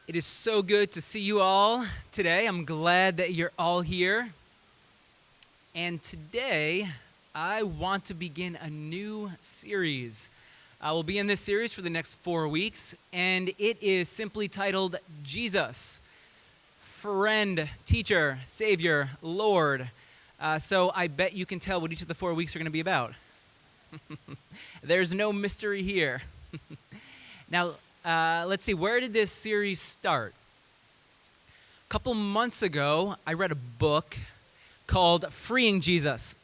It is so good to see you all today. I'm glad that you're all here. And today, I want to begin a new series. I will be in this series for the next 4 weeks, and it is simply titled Jesus, Friend, Teacher, Savior, Lord. So I bet you can tell what each of the 4 weeks are going to be about. There's no mystery here. Now, let's see, where did this series start? A couple months ago, I read a book called Freeing Jesus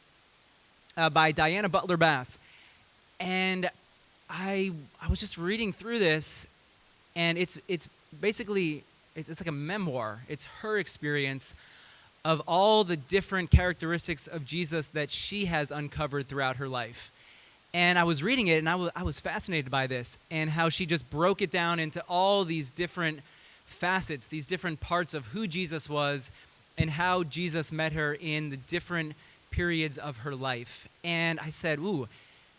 by Diana Butler Bass. And I was just reading through this, and it's basically, it's like a memoir. It's her experience of all the different characteristics of Jesus that she has uncovered throughout her life. And I was reading it, and I was fascinated by this and how she just broke it down into all these different facets, these different parts of who Jesus was and how Jesus met her in the different periods of her life. And I said, ooh,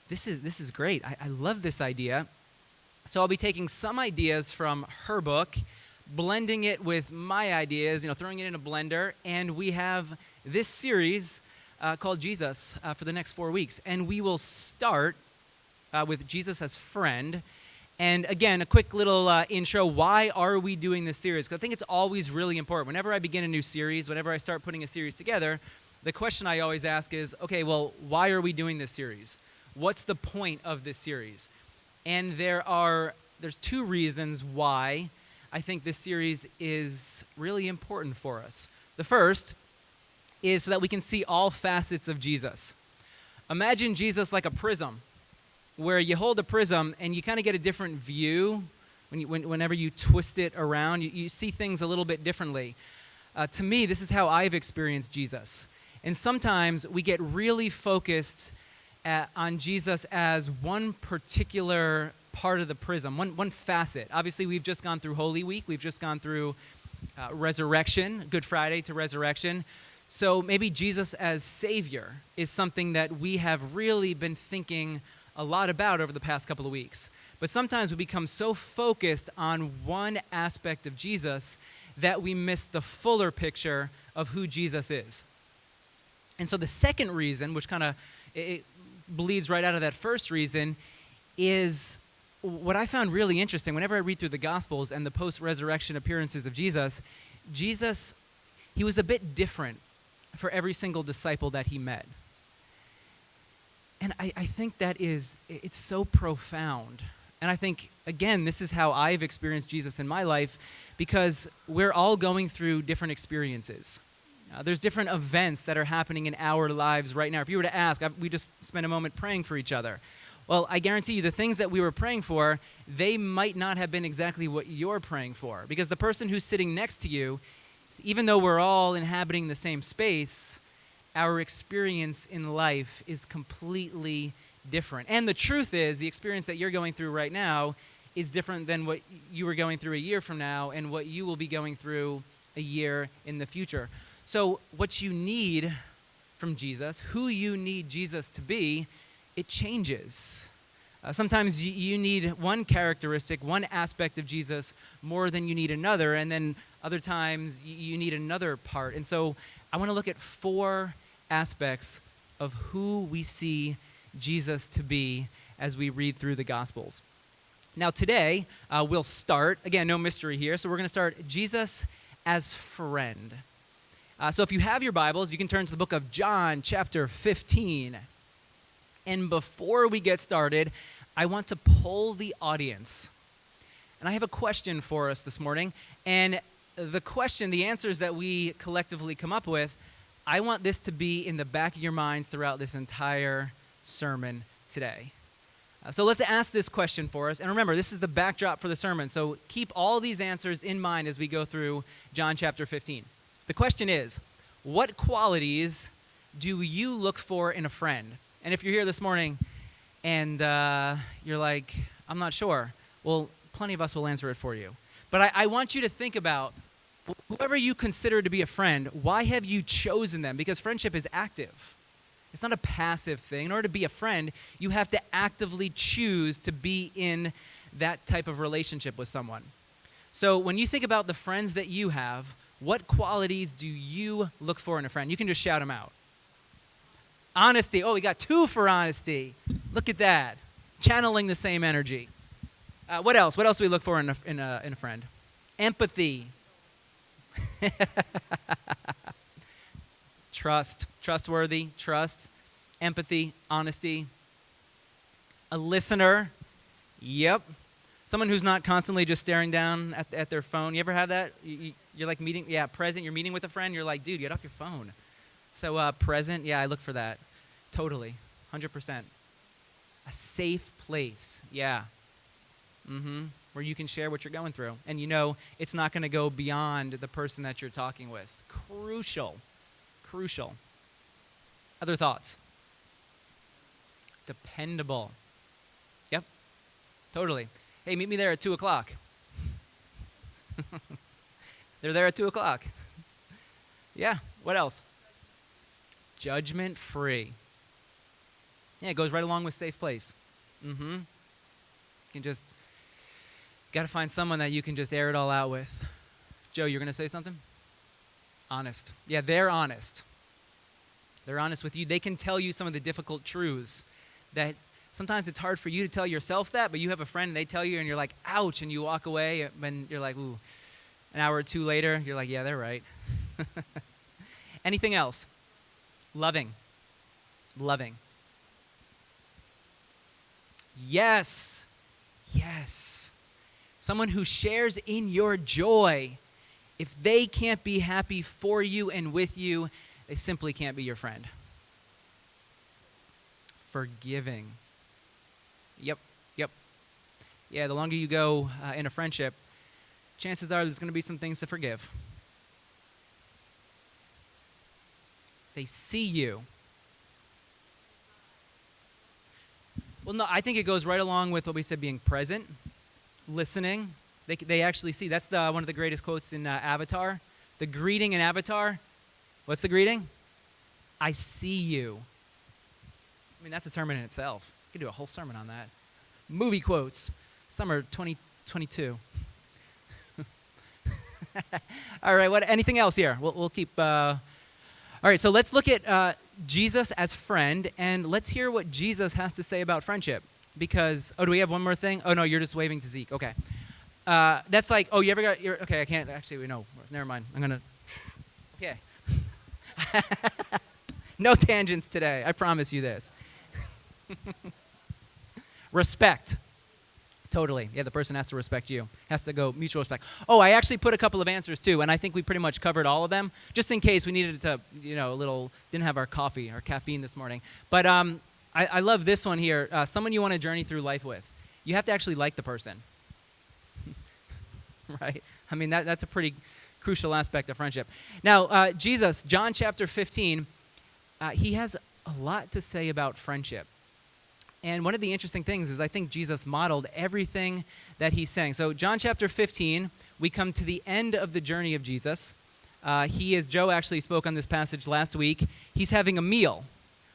this is great. I love this idea. So I'll be taking some ideas from her book, blending it with my ideas, throwing it in a blender, and we have this series called Jesus for the next 4 weeks. And we will start with Jesus as friend. And again, a quick little intro. Why are we doing this series? Because I think it's always really important. Whenever I begin a new series, whenever I start putting a series together, the question I always ask is, okay, well, why are we doing this series? What's the point of this series? And there's 2 reasons why I think this series is really important for us. The first is so that we can see all facets of Jesus. Imagine Jesus like a prism, where you hold a prism and you kind of get a different view whenever you twist it around. You see things a little bit differently. To me, this is how I've experienced Jesus. And sometimes we get really focused on Jesus as one particular part of the prism, one facet. Obviously, we've just gone through Holy Week. We've just gone through Resurrection, Good Friday to Resurrection. So maybe Jesus as Savior is something that we have really been thinking a lot about over the past couple of weeks. But sometimes we become so focused on one aspect of Jesus that we miss the fuller picture of who Jesus is. And so the second reason, which kind of it bleeds right out of that first reason, is what I found really interesting. Whenever I read through the Gospels and the post-resurrection appearances of Jesus, he was a bit different for every single disciple that he met. And I think it's so profound. And I think, again, this is how I've experienced Jesus in my life, because we're all going through different experiences. There's different events that are happening in our lives right now. If you were to ask, we just spent a moment praying for each other. Well, I guarantee you the things that we were praying for, they might not have been exactly what you're praying for. Because the person who's sitting next to you, even though we're all inhabiting the same space, our experience in life is completely different. And the truth is, the experience that you're going through right now is different than what you were going through a year from now and what you will be going through a year in the future. So what you need from Jesus, who you need Jesus to be, it changes. Sometimes you need one characteristic, one aspect of Jesus more than you need another, and then other times you need another part. And so I want to look at 4 aspects of who we see Jesus to be as we read through the Gospels. Now today, we'll start, again, no mystery here, so we're going to start Jesus as friend. So if you have your Bibles, you can turn to the book of John, chapter 15. And before we get started, I want to poll the audience. And I have a question for us this morning. And the answers that we collectively come up with, I want this to be in the back of your minds throughout this entire sermon today. So let's ask this question for us. And remember, this is the backdrop for the sermon. So keep all these answers in mind as we go through John chapter 15. The question is, what qualities do you look for in a friend? And if you're here this morning and you're like, I'm not sure, well, plenty of us will answer it for you. But I want you to think about whoever you consider to be a friend, why have you chosen them? Because friendship is active. It's not a passive thing. In order to be a friend, you have to actively choose to be in that type of relationship with someone. So when you think about the friends that you have, what qualities do you look for in a friend? You can just shout them out. Honesty. Oh, we got 2 for honesty. Look at that. Channeling the same energy. What else? What else do we look for in a friend? Empathy. Trust. Trustworthy. Trust. Empathy. Honesty. A listener. Yep. Someone who's not constantly just staring down at their phone. You ever have that? You're like meeting, present. You're meeting with a friend. You're like, dude, get off your phone. So present, I look for that. Totally. 100%. A safe place. Yeah. Where you can share what you're going through. And you know it's not going to go beyond the person that you're talking with. Crucial. Crucial. Other thoughts? Dependable. Yep. Totally. Hey, meet me there at 2 o'clock. They're there at 2 o'clock. Yeah. What else? Judgment-free. Yeah, it goes right along with safe place. You can just, got to find someone that you can just air it all out with. Joe, you're going to say something? Honest. Yeah, they're honest. They're honest with you. They can tell you some of the difficult truths that sometimes it's hard for you to tell yourself that, but you have a friend and they tell you and you're like, ouch, and you walk away and you're like, ooh. An hour or 2 later, you're like, yeah, they're right. Anything else? Loving. Loving. Yes. Yes. Someone who shares in your joy. If they can't be happy for you and with you, they simply can't be your friend. Forgiving. Yep. Yeah, the longer you go in a friendship, chances are there's going to be some things to forgive. They see you. Well, no, I think it goes right along with what we said, being present, listening. They actually see. That's one of the greatest quotes in Avatar. The greeting in Avatar. What's the greeting? I see you. I mean, that's a sermon in itself. You could do a whole sermon on that. Movie quotes. Summer 2022. All right, anything else here? We'll keep... all right, so let's look at Jesus as friend, and let's hear what Jesus has to say about friendship. Because, do we have one more thing? Oh, no, you're just waving to Zeke. Okay. That's like, you ever got... okay, I can't actually... No, never mind. I'm going to... Okay. No tangents today. I promise you this. Respect. Totally. Yeah, the person has to respect you. Has to go mutual respect. Oh, I actually put a couple of answers too, and I think we pretty much covered all of them, just in case we needed to, didn't have our caffeine this morning. But I love this one here. Someone you want to journey through life with. You have to actually like the person. Right? I mean, that's a pretty crucial aspect of friendship. Now, Jesus, John chapter 15, he has a lot to say about friendship. And one of the interesting things is I think Jesus modeled everything that he's saying. So John chapter 15, we come to the end of the journey of Jesus. Joe actually spoke on this passage last week. He's having a meal,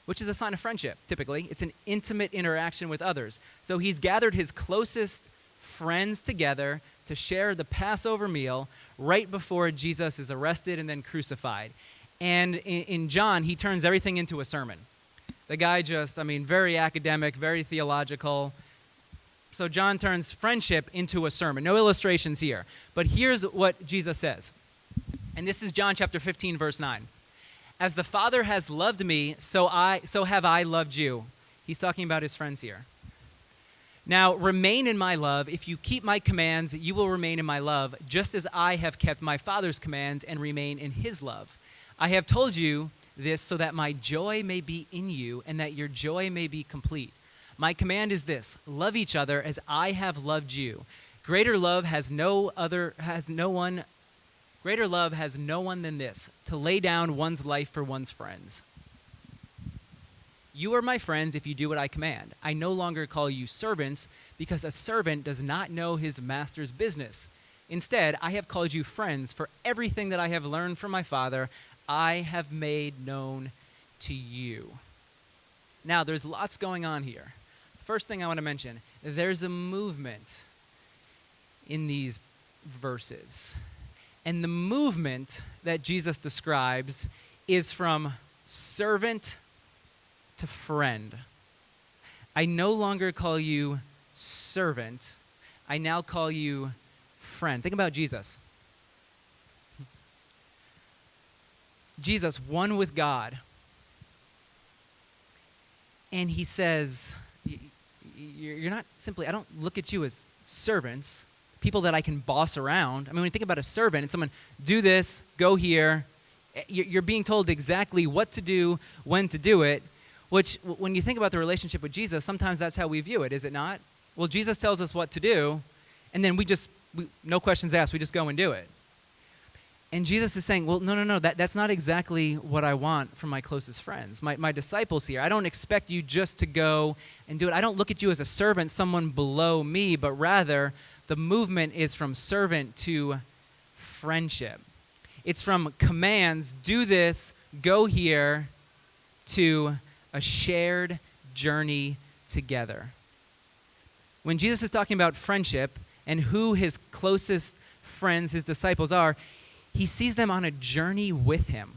which is a sign of friendship, typically. It's an intimate interaction with others. So he's gathered his closest friends together to share the Passover meal right before Jesus is arrested and then crucified. And in John, he turns everything into a sermon. The guy very academic, very theological. So John turns friendship into a sermon. No illustrations here. But here's what Jesus says. And this is John chapter 15, verse 9. As the Father has loved me, so have I loved you. He's talking about his friends here. Now, remain in my love. If you keep my commands, you will remain in my love, just as I have kept my Father's commands and remain in his love. I have told you this so that my joy may be in you and that your joy may be complete. My command is this: love each other as I have loved you. Greater love has no one than this, to lay down one's life for one's friends. You are my friends if you do what I command. I no longer call you servants, because a servant does not know his master's business. Instead, I have called you friends, for everything that I have learned from my Father, I have made known to you. Now, there's lots going on here. First thing I want to mention, there's a movement in these verses. And the movement that Jesus describes is from servant to friend. I no longer call you servant. I now call you friend. Think about Jesus. Jesus, one with God. And he says, you're not simply, I don't look at you as servants, people that I can boss around. I mean, when you think about a servant, it's someone, do this, go here. You're being told exactly what to do, when to do it, which, when you think about the relationship with Jesus, sometimes that's how we view it, is it not? Well, Jesus tells us what to do, and then we no questions asked, we just go and do it. And Jesus is saying, well, no, that's not exactly what I want from my closest friends, my disciples here. I don't expect you just to go and do it. I don't look at you as a servant, someone below me, but rather the movement is from servant to friendship. It's from commands, do this, go here, to a shared journey together. When Jesus is talking about friendship and who his closest friends, his disciples are, he sees them on a journey with him.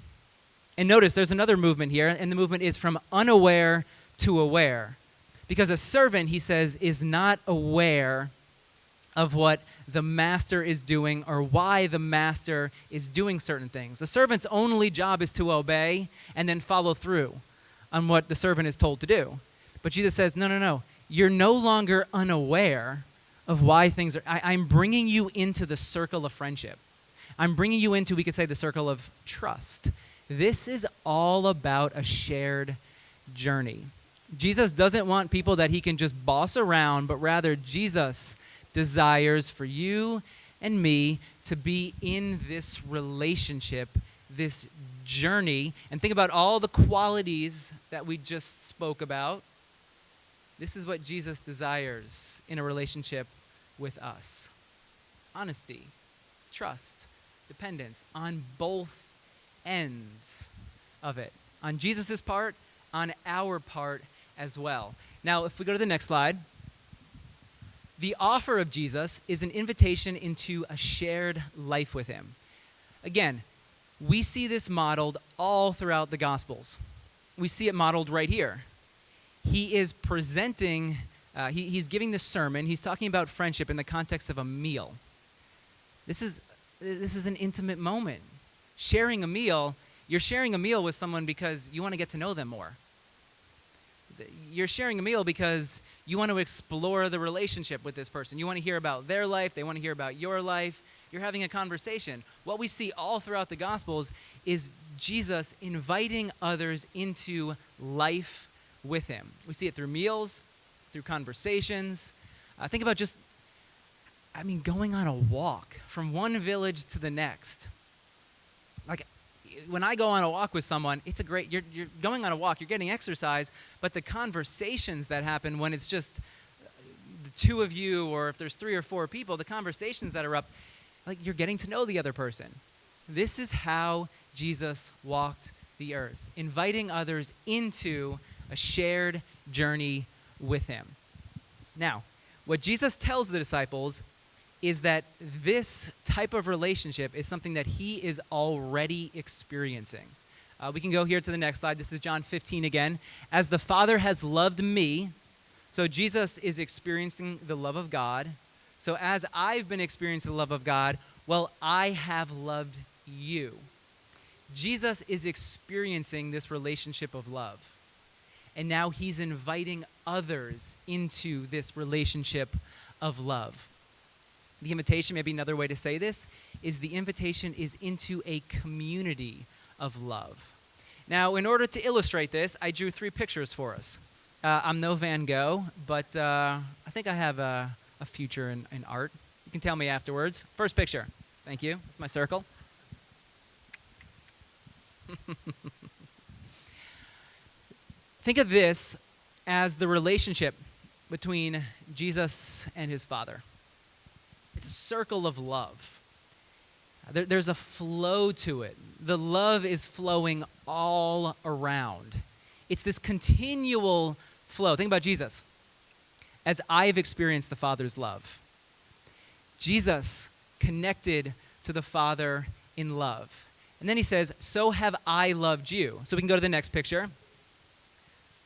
And notice there's another movement here, and the movement is from unaware to aware. Because a servant, he says, is not aware of what the master is doing or why the master is doing certain things. The servant's only job is to obey and then follow through on what the servant is told to do. But Jesus says, no. You're no longer unaware of why things are. I'm bringing you into the circle of friendship. I'm bringing you into, we could say, the circle of trust. This is all about a shared journey. Jesus doesn't want people that he can just boss around, but rather Jesus desires for you and me to be in this relationship, this journey. And think about all the qualities that we just spoke about. This is what Jesus desires in a relationship with us. Honesty, trust, dependence on both ends of it. On Jesus' part, on our part as well. Now, if we go to the next slide, the offer of Jesus is an invitation into a shared life with him. Again, we see this modeled all throughout the Gospels. We see it modeled right here. He is presenting, he's giving this sermon, he's talking about friendship in the context of a meal. This is an intimate moment. Sharing a meal, you're sharing a meal with someone because you want to get to know them more. You're sharing a meal because you want to explore the relationship with this person. You want to hear about their life. They want to hear about your life. You're having a conversation. What we see all throughout the Gospels is Jesus inviting others into life with him. We see it through meals, through conversations. Think about going on a walk from one village to the next. Like, when I go on a walk with someone, it's you're going on a walk, you're getting exercise, but the conversations that happen when it's just the two of you, or if there's 3 or 4 people, the conversations that are up, like, you're getting to know the other person. This is how Jesus walked the earth, inviting others into a shared journey with him. Now, what Jesus tells the disciples is that this type of relationship is something that he is already experiencing. We can go here to the next slide. This is John 15 again. As the Father has loved me, so Jesus is experiencing the love of God. So as I've been experiencing the love of God, well, I have loved you. Jesus is experiencing this relationship of love. And now he's inviting others into this relationship of love. The invitation, maybe another way to say this, is the invitation is into a community of love. Now, in order to illustrate this, I drew 3 pictures for us. I'm no Van Gogh, but I think I have a future in art. You can tell me afterwards. First picture. Thank you. That's my circle. Think of this as the relationship between Jesus and his Father. It's a circle of love. There's a flow to it. The love is flowing all around. It's this continual flow. Think about Jesus. As I've experienced the Father's love, Jesus connected to the Father in love. And then he says, so have I loved you. So we can go to the next picture.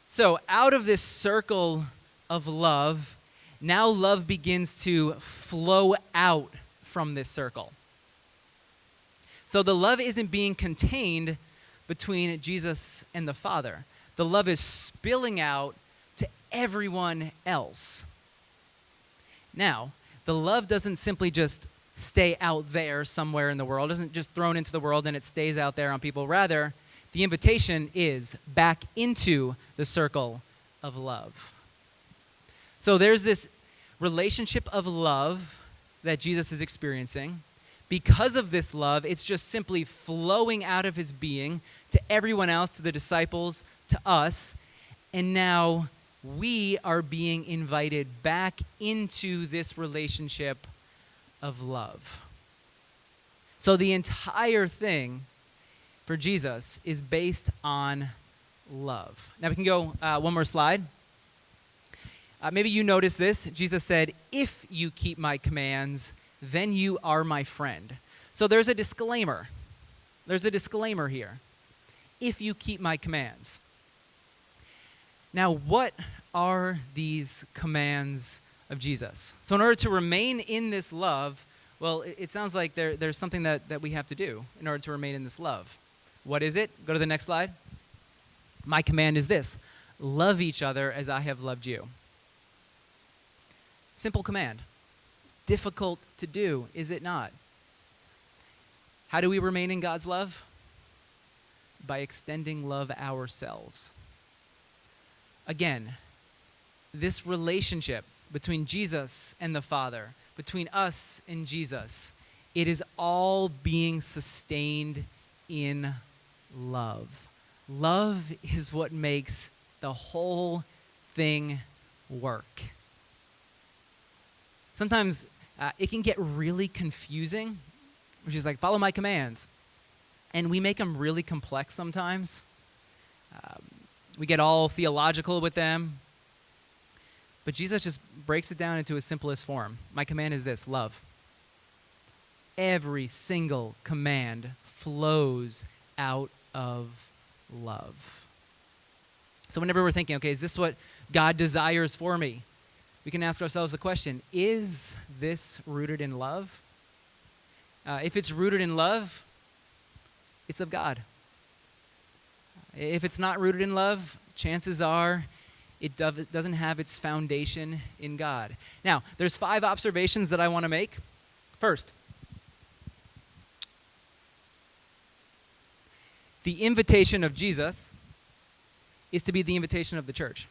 So out of this circle of love, now love begins to flow out from this circle. So the love isn't being contained between Jesus and the Father. The love is spilling out to everyone else. Now, the love doesn't simply just stay out there somewhere in the world. It isn't just thrown into the world and it stays out there on people. Rather, the invitation is back into the circle of love. So there's this relationship of love that Jesus is experiencing. Because of this love, it's just simply flowing out of his being to everyone else, to the disciples, to us. And now we are being invited back into this relationship of love. So the entire thing for Jesus is based on love. Now we can go one more slide. Maybe you noticed this. Jesus said, if you keep my commands, then you are my friend. So there's a disclaimer. There's a disclaimer here. If you keep my commands. Now, what are these commands of Jesus? So in order to remain in this love, well, it sounds like there's something that we have to do in order to remain in this love. What is it? Go to the next slide. My command is this: love each other as I have loved you. Simple command. Difficult to do, is it not? How do we remain in God's love? By extending love ourselves. Again, this relationship between Jesus and the Father, between us and Jesus, it is all being sustained in love. Love is what makes the whole thing work. Sometimes it can get really confusing, which is like, follow my commands. And we make them really complex sometimes. We get all theological with them. But Jesus just breaks it down into its simplest form. My command is this: love. Every single command flows out of love. So whenever we're thinking, okay, is this what God desires for me? We can ask ourselves the question, is this rooted in love? If it's rooted in love, it's of God. If it's not rooted in love, chances are it doesn't have its foundation in God. Now, there's 5 observations that I want to make. First, the invitation of Jesus is to be the invitation of the church.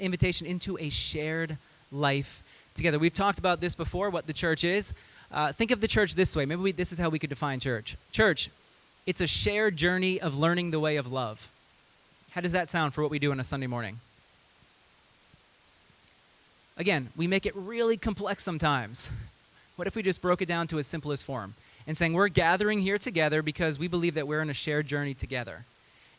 Invitation into a shared life together. We've talked about this before, what the church is. Think of the church this way. Maybe this is how we could define church. Church, it's a shared journey of learning the way of love. How does that sound for what we do on a Sunday morning? Again, we make it really complex sometimes. What if we just broke it down to its simplest form and saying we're gathering here together because we believe that we're in a shared journey together.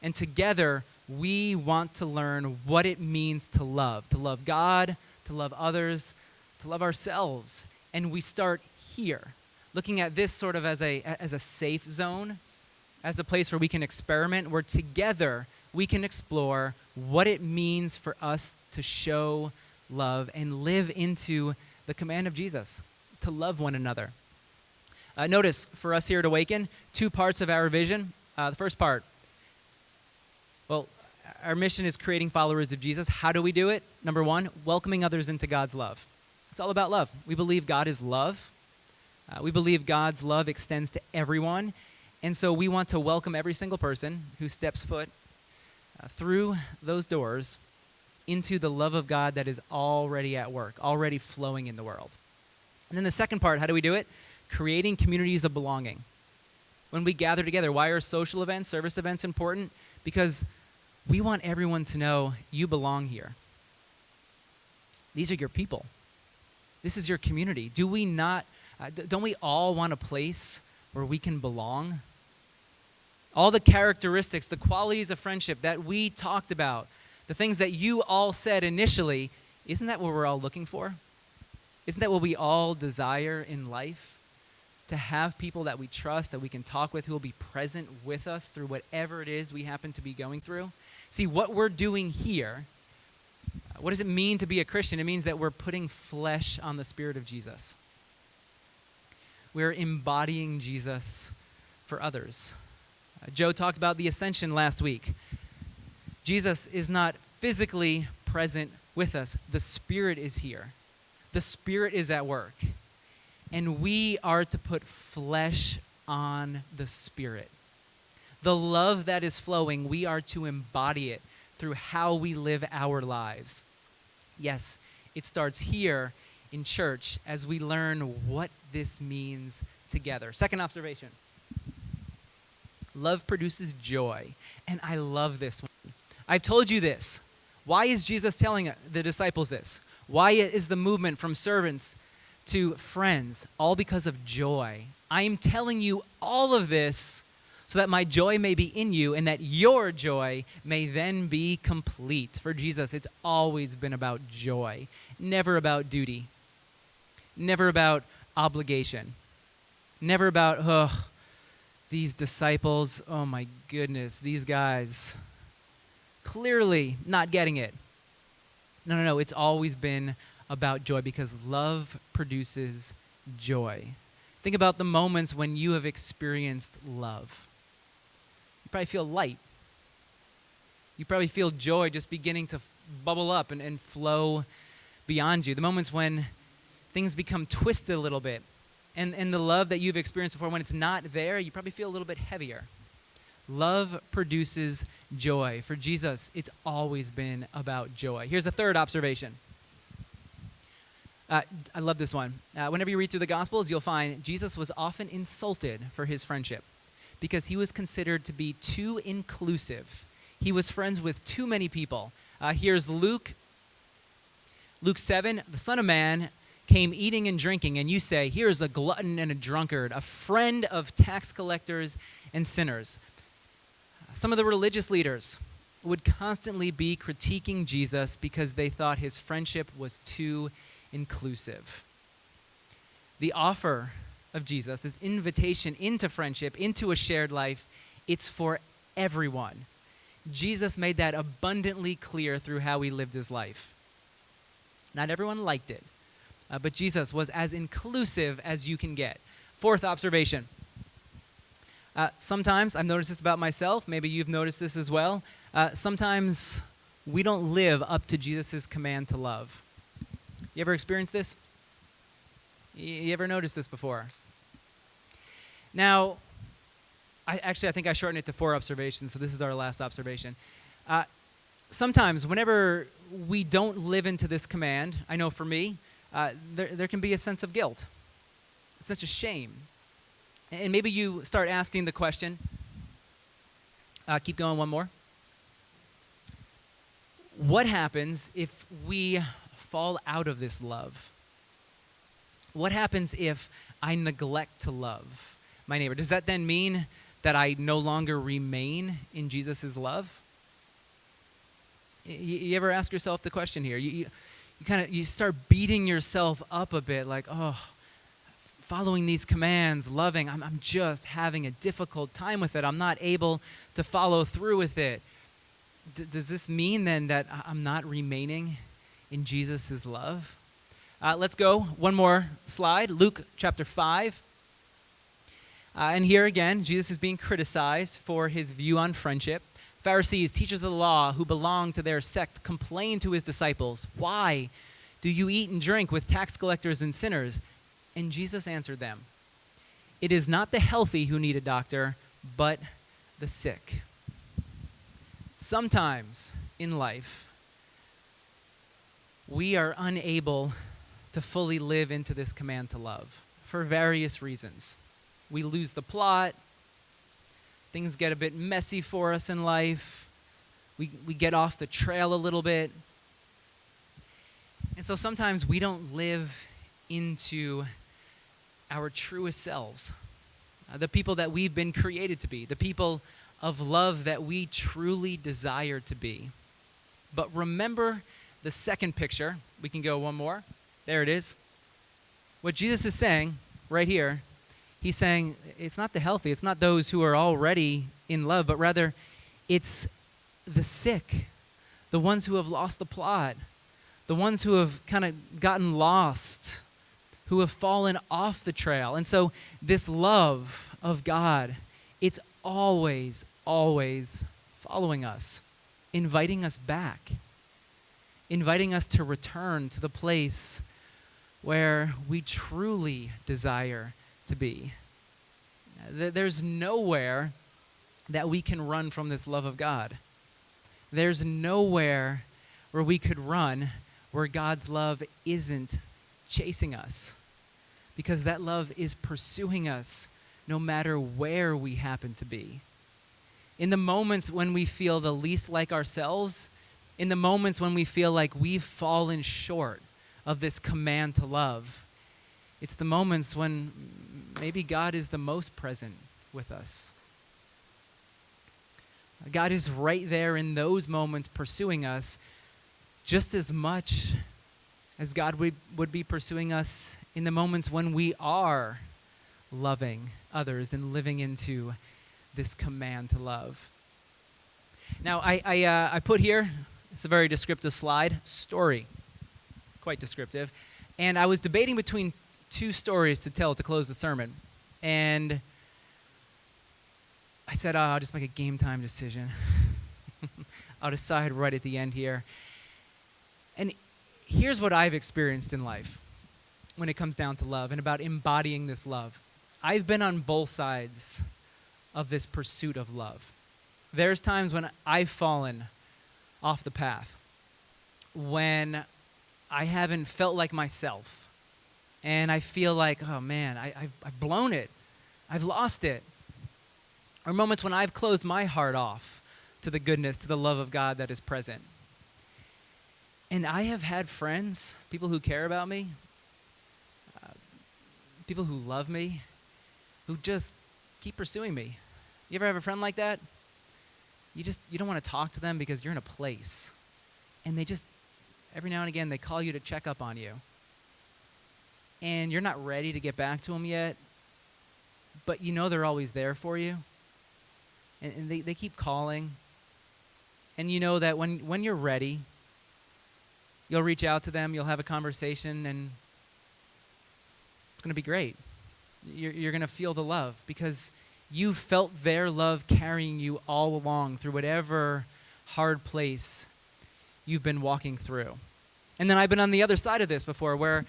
And together, we want to learn what it means to love God, to love others, to love ourselves. And we start here, looking at this sort of as a safe zone, as a place where we can experiment, where together we can explore what it means for us to show love and live into the command of Jesus, to love one another. Notice, for us here at Awaken, 2 parts of our vision. The first part, well, our mission is creating followers of Jesus. How do we do it? Number 1, welcoming others into God's love. It's all about love. We believe God is love. We believe God's love extends to everyone. And so we want to welcome every single person who steps foot through those doors into the love of God that is already at work, already flowing in the world. And then the second part, how do we do it? Creating communities of belonging. When we gather together, why are social events, service events important? Because we want everyone to know you belong here. These are your people. This is your community. Do we not, don't we all want a place where we can belong? All the characteristics, the qualities of friendship that we talked about, the things that you all said initially, isn't that what we're all looking for? Isn't that what we all desire in life? To have people that we trust, that we can talk with, who will be present with us through whatever it is we happen to be going through. See, what we're doing here, what does it mean to be a Christian? It means that we're putting flesh on the Spirit of Jesus. We're embodying Jesus for others. Joe talked about the ascension last week. Jesus is not physically present with us. The Spirit is here. The Spirit is at work. And we are to put flesh on the Spirit. The love that is flowing, we are to embody it through how we live our lives. Yes, it starts here in church as we learn what this means together. Second observation. Love produces joy. And I love this one. I've told you this. Why is Jesus telling the disciples this? Why is the movement from servants to friends? All because of joy. I am telling you all of this so that my joy may be in you and that your joy may then be complete. For Jesus, it's always been about joy, never about duty, never about obligation, never about, these disciples, oh my goodness, these guys, clearly not getting it. No, it's always been about joy because love produces joy. Think about the moments when you have experienced love. You probably feel light. You probably feel joy just beginning to bubble up and flow beyond you. The moments when things become twisted a little bit and the love that you've experienced before, when it's not there, you probably feel a little bit heavier. Love produces joy. For Jesus, it's always been about joy. Here's a third observation. I love this one. Whenever you read through the Gospels, you'll find Jesus was often insulted for his friendship because he was considered to be too inclusive. He was friends with too many people. Here's Luke 7, the Son of Man came eating and drinking, and you say, here's a glutton and a drunkard, a friend of tax collectors and sinners. Some of the religious leaders would constantly be critiquing Jesus because they thought his friendship was too inclusive. The offer of Jesus, this invitation into friendship, into a shared life, it's for everyone. Jesus made that abundantly clear through how he lived his life. Not everyone liked it, but Jesus was as inclusive as you can get. Fourth observation. Sometimes, I've noticed this about myself, maybe you've noticed this as well, sometimes we don't live up to Jesus' command to love. You ever experienced this? You ever noticed this before? Now, I think I shortened it to 4 observations, so this is our last observation. Sometimes, whenever we don't live into this command, I know for me, there can be a sense of guilt, a sense of shame. And maybe you start asking the question, keep going, one more. What happens if we fall out of this love? What happens if I neglect to love my neighbor? Does that then mean that I no longer remain in Jesus' love? You ever ask yourself the question here? You start beating yourself up a bit, like, following these commands, loving, I'm just having a difficult time with it. I'm not able to follow through with it. Does this mean then that I'm not remaining in Jesus' love? Let's go one more slide. Luke chapter 5. And here again, Jesus is being criticized for his view on friendship. Pharisees, teachers of the law who belonged to their sect, complained to his disciples, "Why do you eat and drink with tax collectors and sinners?" And Jesus answered them, "It is not the healthy who need a doctor, but the sick." Sometimes in life, we are unable to fully live into this command to love for various reasons. We lose the plot. Things get a bit messy for us in life. We get off the trail a little bit. And so sometimes we don't live into our truest selves, the people that we've been created to be, the people of love that we truly desire to be. But remember the second picture. We can go one more. There it is. What Jesus is saying right here, he's saying it's not the healthy, it's not those who are already in love, but rather it's the sick, the ones who have lost the plot, the ones who have kind of gotten lost, who have fallen off the trail. And so this love of God, it's always, always following us, inviting us back, inviting us to return to the place where we truly desire to be. There's nowhere that we can run from this love of God. There's nowhere where we could run where God's love isn't chasing us, because that love is pursuing us no matter where we happen to be. In the moments when we feel the least like ourselves, in the moments when we feel like we've fallen short of this command to love, it's the moments when maybe God is the most present with us. God is right there in those moments pursuing us just as much as God would be pursuing us in the moments when we are loving others and living into this command to love. Now, I put here, it's a very descriptive slide, story. Quite descriptive. And I was debating between two stories to tell to close the sermon. And I said, I'll just make a game time decision. I'll decide right at the end here. And here's what I've experienced in life when it comes down to love and about embodying this love. I've been on both sides of this pursuit of love. There's times when I've fallen off the path, when I haven't felt like myself, and I feel like, oh man, I've blown it. I've lost it. Or moments when I've closed my heart off to the goodness, to the love of God that is present. And I have had friends, people who care about me, people who love me, who just keep pursuing me. You ever have a friend like that? You don't want to talk to them because you're in a place. And they just, every now and again, they call you to check up on you. And you're not ready to get back to them yet, but you know they're always there for you. And they keep calling. And you know that when you're ready, you'll reach out to them, you'll have a conversation, and it's going to be great. You're going to feel the love because you felt their love carrying you all along through whatever hard place you've been walking through. And then I've been on the other side of this before where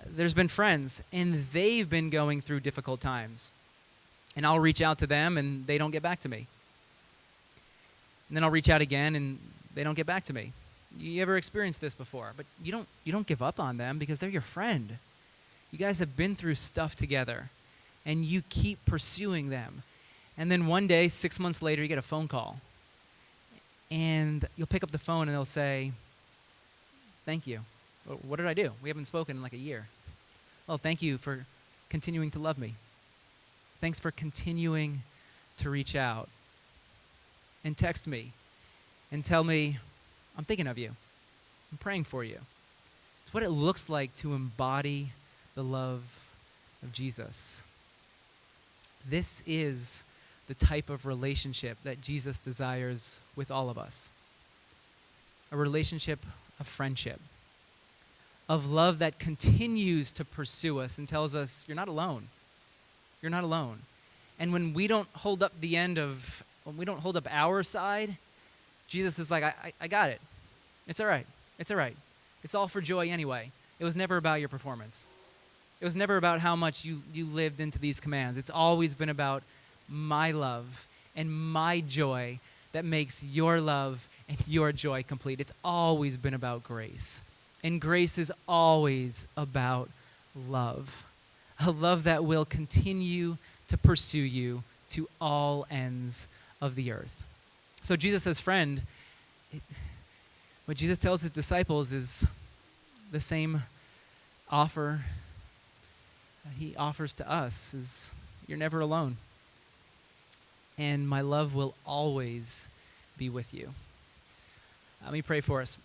there's been friends and they've been going through difficult times. And I'll reach out to them and they don't get back to me. And then I'll reach out again and they don't get back to me. You ever experienced this before? But you don't give up on them because they're your friend. You guys have been through stuff together and you keep pursuing them. And then one day, 6 months later, you get a phone call. And you'll pick up the phone and they'll say, thank you. What did I do? We haven't spoken in like a year. Well, thank you for continuing to love me. Thanks for continuing to reach out and text me and tell me, I'm thinking of you. I'm praying for you. It's what it looks like to embody the love of Jesus. This is the type of relationship that Jesus desires with all of us. A relationship of friendship, of love that continues to pursue us and tells us, you're not alone. You're not alone. And when we don't hold up when we don't hold up our side, Jesus is like, I got it. It's all right. It's all right. It's all for joy anyway. It was never about your performance. It was never about how much you lived into these commands. It's always been about my love and my joy that makes your love and your joy complete. It's always been about grace. And grace is always about love. A love that will continue to pursue you to all ends of the earth. So Jesus as friend, what Jesus tells his disciples is the same offer he offers to us, is you're never alone. And my love will always be with you. Let me pray for us.